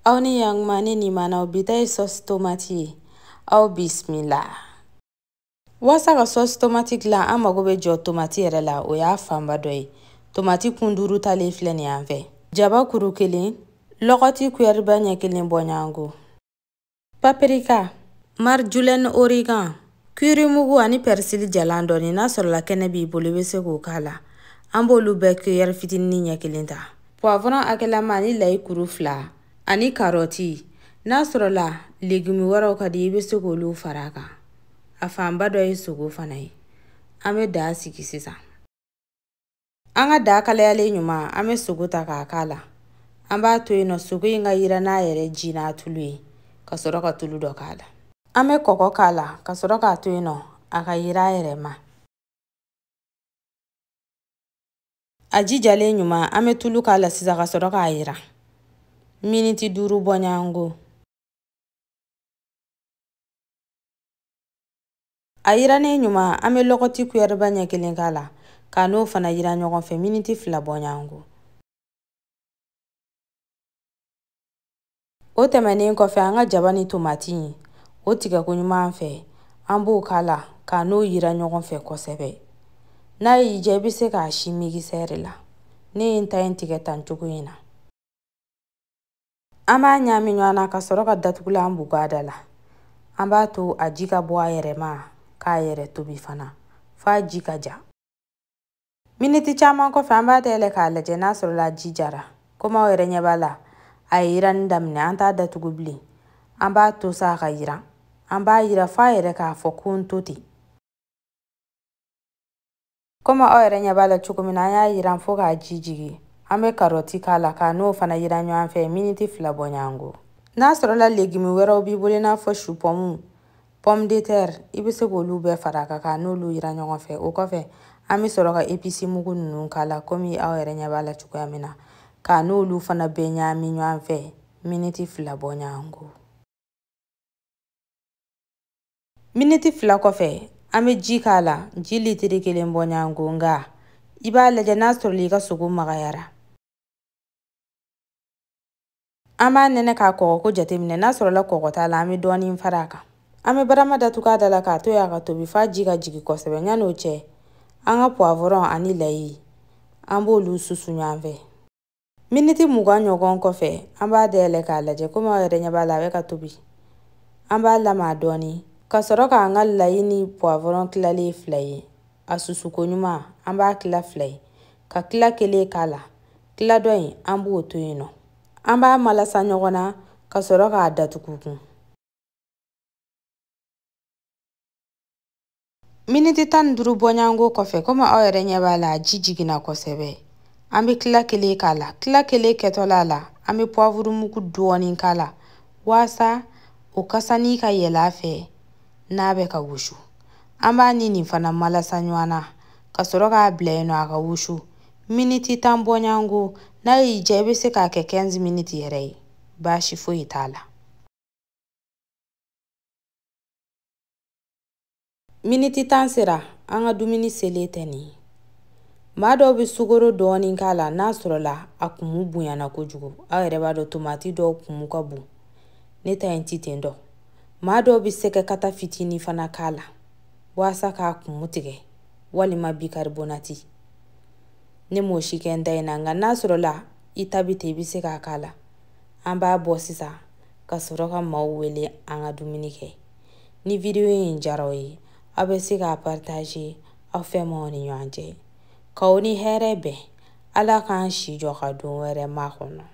Aw ni yang mani ni mana bitay sauce tomate aw bismillah. Wasa ka sauce tomate la an mago be jɔ tomate yɛrɛ la o y'a fanba dɔ ye. Tomate kunduru talen filɛ nin yan fɛ. Jaba kuru kelen, lɔgɔti kuyɛriba ɲɛ kelen bɔɲango. Paprika, marjolaine Origan, kuyirimugu ani persil jalan dɔɔni n'a sɔrɔla kɛnɛ b'i bolo i bɛ se k'o k'a la. An b'olu bɛɛ kuyɛri fitinin ɲɛ kelen ta. Poivron hakɛlama ani layi kuru 2 ani carottes n'a sɔrɔla légumes wɛrɛw ka di i bɛ se k'olu fara a kan. A fanba dɔ ye sogo fana ye. An bɛ daa sigi sisan. An ka daa kalayalen ɲuman an bɛ sogo ta k'a k'a la. An b'a to yen nɔ sogo in ka yira n'a yɛrɛ ji n'a tulu ye ka sɔrɔ ka tulu dɔ k'a la. An bɛ kɔgɔ k'a la ka sɔrɔ k'a to yen nɔ a ka yira a yɛrɛ ma. A jijalen ɲuman an bɛ tulu k'a la sisan ka sɔrɔ k'a yira. Miniti 5 bɔɲango. A yiranen ɲuman an bɛ lɔgɔti kuyɛriba ɲɛ kelen k'a la k'a n'o fana yira ɲɔgɔn fɛ miniti 2 bɔɲango. O tɛmɛnen kɔfɛ an ka jaba ni tomati o tigɛko ɲuman fɛ an b'o k'a la k'a n'o yira ɲɔgɔn fɛ kosɛbɛ. N'a y'i diya i bɛ se k'a si mixeur la. Ne ye n ta in tigɛ tan cogo in na. An b'a ɲami ɲɔgɔn na ka sɔrɔ ka datugulan bugu a da la. An b'a to a ji ka bɔ a yɛrɛ ma k'a yɛrɛ tobi fana f'a ji ka ja. Miniti caman kɔfɛ an b'a dayɛlɛ k'a lajɛ n'a sɔrɔla ji jara. Komi aw yɛrɛ ɲɛ b'a la a ye yirani daminɛ an t'a datugu bilen. An b'a to sa a ka yira. An b'a yira f'a yɛrɛ k'a fɔ ko n to ten. Komi aw yɛrɛ ɲɛ b'a la cogo min na an y'a yiran fo k'a ji jigin. An bɛ carottes k'a la k'a n'o fana yira ɲɔgɔn fɛ miniti 2 bɔɲango. N'a sɔrɔla légumes wɛrɛw b'i bolo i n'a fɔ chou pomme, pomme de terre i bɛ se k'olu bɛɛ fara a kan k'a n'olu yira ɲɔgɔn fɛ. O kɔfɛ an bɛ sɔrɔ ka épices mugu ninnu k'a la komi aw yɛrɛ ɲɛ b'a la cogoya min na k'a n'olu fana bɛɛ ɲami ɲɔgɔn fɛ miniti 2 bɔɲango. Miniti 2 kɔfɛ an bɛ ji k'a la ji litiri 1 bɔɲango nka i b'a lajɛ n'a sɔrɔla i ka sogo magayara. An b'a nɛnɛ k'a kɔgɔko jateminɛ n'a sɔrɔla kɔgɔ t'a la an bɛ dɔɔni fara a kan. An bɛ barama datugu a da la k'a to yen a ka tobi f'a ji ka jigin kosɛbɛ. Yan'o cɛ an ka poivron ani layi an b'olu susu ɲɔgɔn fɛ. Miniti 20 ɲɔgɔn kɔfɛ an b'a dayɛlɛ k'a lajɛ komi aw yɛrɛ ɲɛ b'a la a bɛ ka tobi. An b'a lamaga dɔɔni ka sɔrɔ k'an ka layi ni poivron tilalen 2 ye. A susuko ɲuman an b'a tila 2 ye ka tila 1 k'a la. Tila dɔ in an b'o to yen nɔ. An b'a malasa ɲɔgɔn na ka sɔrɔ k'a datugu kun. Miniti 15 bɔɲango kɔfɛ komi aw yɛrɛ ɲɛ b'a la a ji jiginna kosɛbɛ. An bɛ tila 1 k'a la. Tila 1 kɛtɔla la an bɛ poivre mugu dɔɔni k'a la waasa o kasani ka yɛlɛ a fɛ n'a bɛ ka wusu. An b'a ni nin fana malasa ɲɔgɔn na ka sɔrɔ k'a bila yen nɔ a ka wusu. Miniti 10 bɔɲango n'a y'i diya i bɛ se k'a kɛ 15 minutes yɛrɛ ye. Baasi foyi t'a la. Miniti 10 sera an ka dumuni selen tɛ nin ye. Maa dɔw bɛ sukaro dɔɔni k'a la n'a sɔrɔla a kumu bonyana kojugu. Aw yɛrɛ b'a dɔn tomate dɔw kumu ka bon. Ne ta in ti ten dɔ. Maa dɔw bɛ sɛgɛ kata fitinin fana k'a la waasa k'a kumu tigɛ walima bicarbonate. Ne m'o si kɛ n ta in na nka n'a sɔrɔla i ta bɛ ten i bɛ se k'a k'a la. An b'a bɔ sisan ka sɔrɔ ka maaw wele an ka dumuni kɛ. Ni video in diyara aw ye aw bɛ se k'a partager aw fɛnmaw ni ɲɔgɔn cɛ. K'aw ni hɛrɛ bɛn. Ala k'an si jɔ ka don wɛrɛ makɔnɔ.